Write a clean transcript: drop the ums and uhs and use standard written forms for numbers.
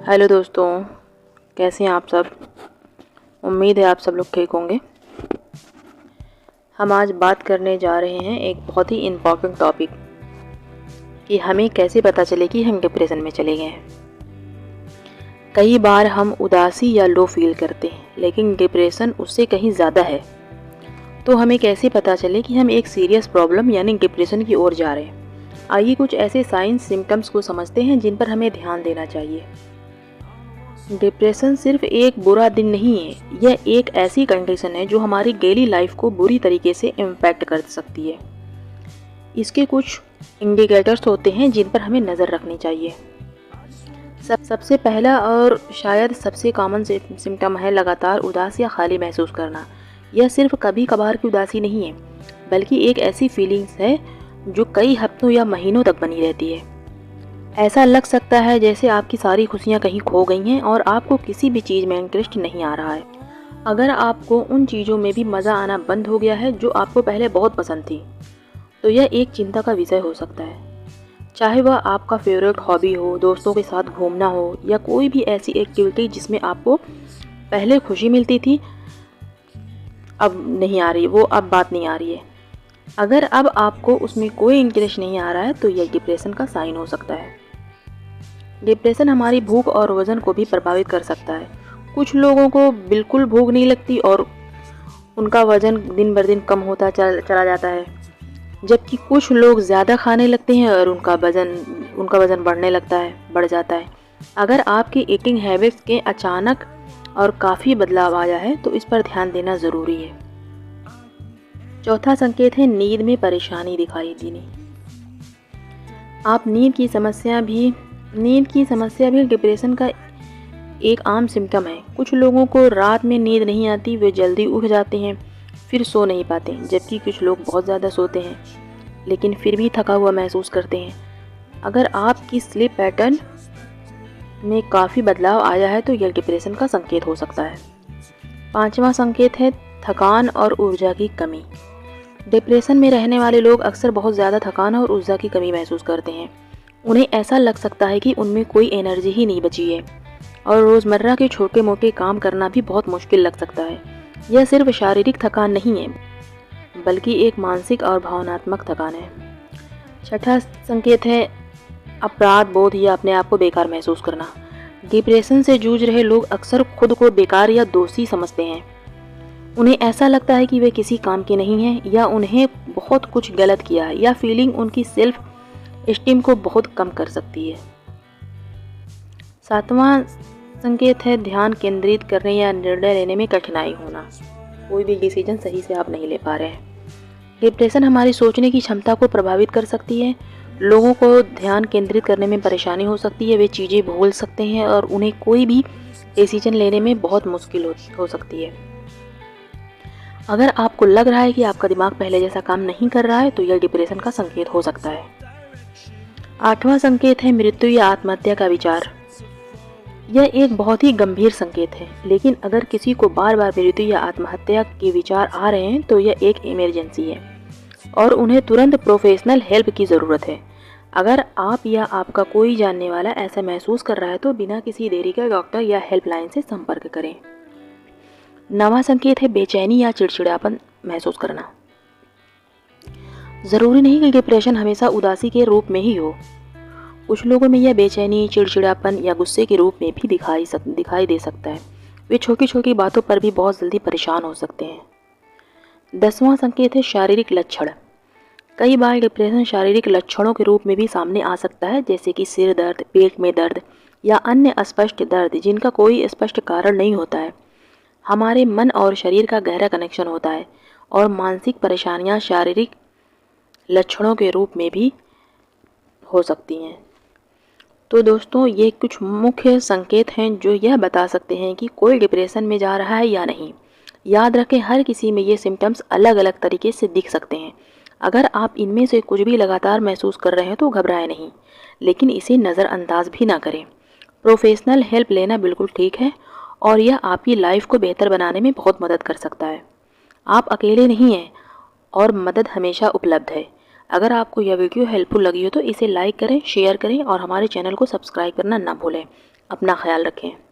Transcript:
Hello दोस्तों, कैसे हैं आप सब। उम्मीद है आप सब लोग ठीक होंगे। हम आज बात करने जा रहे हैं एक बहुत ही इम्पॉर्टेंट टॉपिक कि हमें कैसे पता चले कि हम डिप्रेशन में चले गए हैं। कई बार हम उदासी या लो फील करते हैं, लेकिन डिप्रेशन उससे कहीं ज़्यादा है। तो हमें कैसे पता चले कि हम एक सीरियस प्रॉब्लम यानी डिप्रेशन की ओर जा रहे हैं। आइए कुछ ऐसे साइंस सिम्टम्स को समझते हैं जिन पर हमें ध्यान देना चाहिए। डिप्रेशन सिर्फ एक बुरा दिन नहीं है, यह एक ऐसी कंडीशन है जो हमारी डेली लाइफ को बुरी तरीके से इम्पैक्ट कर सकती है। इसके कुछ इंडिकेटर्स होते हैं जिन पर हमें नज़र रखनी चाहिए। सबसे पहला और शायद सबसे कॉमन सिम्टम है लगातार उदास या खाली महसूस करना। यह सिर्फ कभी कभार की उदासी नहीं है, बल्कि एक ऐसी फीलिंग्स है जो कई हफ्तों या महीनों तक बनी रहती है। ऐसा लग सकता है जैसे आपकी सारी खुशियाँ कहीं खो गई हैं और आपको किसी भी चीज़ में इंटरेस्ट नहीं आ रहा है। अगर आपको उन चीज़ों में भी मज़ा आना बंद हो गया है जो आपको पहले बहुत पसंद थी, तो यह एक चिंता का विषय हो सकता है। चाहे वह आपका फेवरेट हॉबी हो, दोस्तों के साथ घूमना हो, या कोई भी ऐसी एक्टिविटी जिसमें आपको पहले खुशी मिलती थी, अब नहीं आ रही, वो अब बात नहीं आ रही है। अगर अब आपको उसमें कोई इंटरेस्ट नहीं आ रहा है तो यह डिप्रेशन का साइन हो सकता है। डिप्रेशन हमारी भूख और वज़न को भी प्रभावित कर सकता है। कुछ लोगों को बिल्कुल भूख नहीं लगती और उनका वज़न दिन बर दिन कम होता चला जाता है, जबकि कुछ लोग ज़्यादा खाने लगते हैं और उनका वज़न बढ़ जाता है। अगर आपकी ईटिंग हैबिट्स के अचानक और काफ़ी बदलाव आया है तो इस पर ध्यान देना ज़रूरी है। चौथा संकेत है नींद में परेशानी दिखाई देनी। नींद की समस्या भी डिप्रेशन का एक आम सिम्टम है। कुछ लोगों को रात में नींद नहीं आती, वे जल्दी उठ जाते हैं फिर सो नहीं पाते, जबकि कुछ लोग बहुत ज़्यादा सोते हैं लेकिन फिर भी थका हुआ महसूस करते हैं। अगर आपकी स्लीप पैटर्न में काफ़ी बदलाव आया है तो यह डिप्रेशन का संकेत हो सकता है। पांचवा संकेत है थकान और ऊर्जा की कमी। डिप्रेशन में रहने वाले लोग अक्सर बहुत ज़्यादा थकान और ऊर्जा की कमी महसूस करते हैं। उन्हें ऐसा लग सकता है कि उनमें कोई एनर्जी ही नहीं बची है और रोज़मर्रा के छोटे मोटे काम करना भी बहुत मुश्किल लग सकता है। यह सिर्फ शारीरिक थकान नहीं है, बल्कि एक मानसिक और भावनात्मक थकान है। छठा संकेत है अपराध बोध या अपने आप को बेकार महसूस करना। डिप्रेशन से जूझ रहे लोग अक्सर खुद को बेकार या दोषी समझते हैं। उन्हें ऐसा लगता है कि वे किसी काम के नहीं हैं या उन्हें बहुत कुछ गलत किया है। यह फीलिंग उनकी सेल्फ स्टीम को बहुत कम कर सकती है। सातवां संकेत है ध्यान केंद्रित करने या निर्णय लेने में कठिनाई होना। कोई भी डिसीजन सही से आप नहीं ले पा रहे हैं। डिप्रेशन हमारी सोचने की क्षमता को प्रभावित कर सकती है। लोगों को ध्यान केंद्रित करने में परेशानी हो सकती है, वे चीज़ें भूल सकते हैं और उन्हें कोई भी डिसीजन लेने में बहुत मुश्किल हो सकती है। अगर आपको लग रहा है कि आपका दिमाग पहले जैसा काम नहीं कर रहा है तो यह डिप्रेशन का संकेत हो सकता है। आठवां संकेत है मृत्यु या आत्महत्या का विचार। यह एक बहुत ही गंभीर संकेत है, लेकिन अगर किसी को बार बार मृत्यु या आत्महत्या के विचार आ रहे हैं तो यह एक इमरजेंसी है और उन्हें तुरंत प्रोफेशनल हेल्प की ज़रूरत है। अगर आप या आपका कोई जानने वाला ऐसा महसूस कर रहा है तो बिना किसी देरी के डॉक्टर या हेल्पलाइन से संपर्क करें। नवा संकेत है बेचैनी या चिड़चिड़ापन महसूस करना। ज़रूरी नहीं कि डिप्रेशन हमेशा उदासी के रूप में ही हो। कुछ लोगों में यह बेचैनी, चिड़चिड़ापन या गुस्से के रूप में भी दिखाई दे सकता है। वे छोटी छोटी बातों पर भी बहुत जल्दी परेशान हो सकते हैं। 10वां संकेत है शारीरिक लक्षण। कई बार डिप्रेशन शारीरिक लक्षणों के रूप में भी सामने आ सकता है, जैसे कि सिर दर्द, पेट में दर्द या अन्य अस्पष्ट दर्द जिनका कोई स्पष्ट कारण नहीं होता है। हमारे मन और शरीर का गहरा कनेक्शन होता है और मानसिक परेशानियां शारीरिक लक्षणों के रूप में भी हो सकती हैं। तो दोस्तों, ये कुछ मुख्य संकेत हैं जो यह बता सकते हैं कि कोई डिप्रेशन में जा रहा है या नहीं। याद रखें, हर किसी में ये सिम्टम्स अलग अलग तरीके से दिख सकते हैं। अगर आप इनमें से कुछ भी लगातार महसूस कर रहे हैं तो घबराएं नहीं, लेकिन इसे नज़रअंदाज भी ना करें। प्रोफेशनल हेल्प लेना बिल्कुल ठीक है और यह आपकी लाइफ को बेहतर बनाने में बहुत मदद कर सकता है। आप अकेले नहीं हैं और मदद हमेशा उपलब्ध है। अगर आपको यह वीडियो हेल्पफुल लगी हो तो इसे लाइक करें, शेयर करें और हमारे चैनल को सब्सक्राइब करना ना भूलें। अपना ख्याल रखें।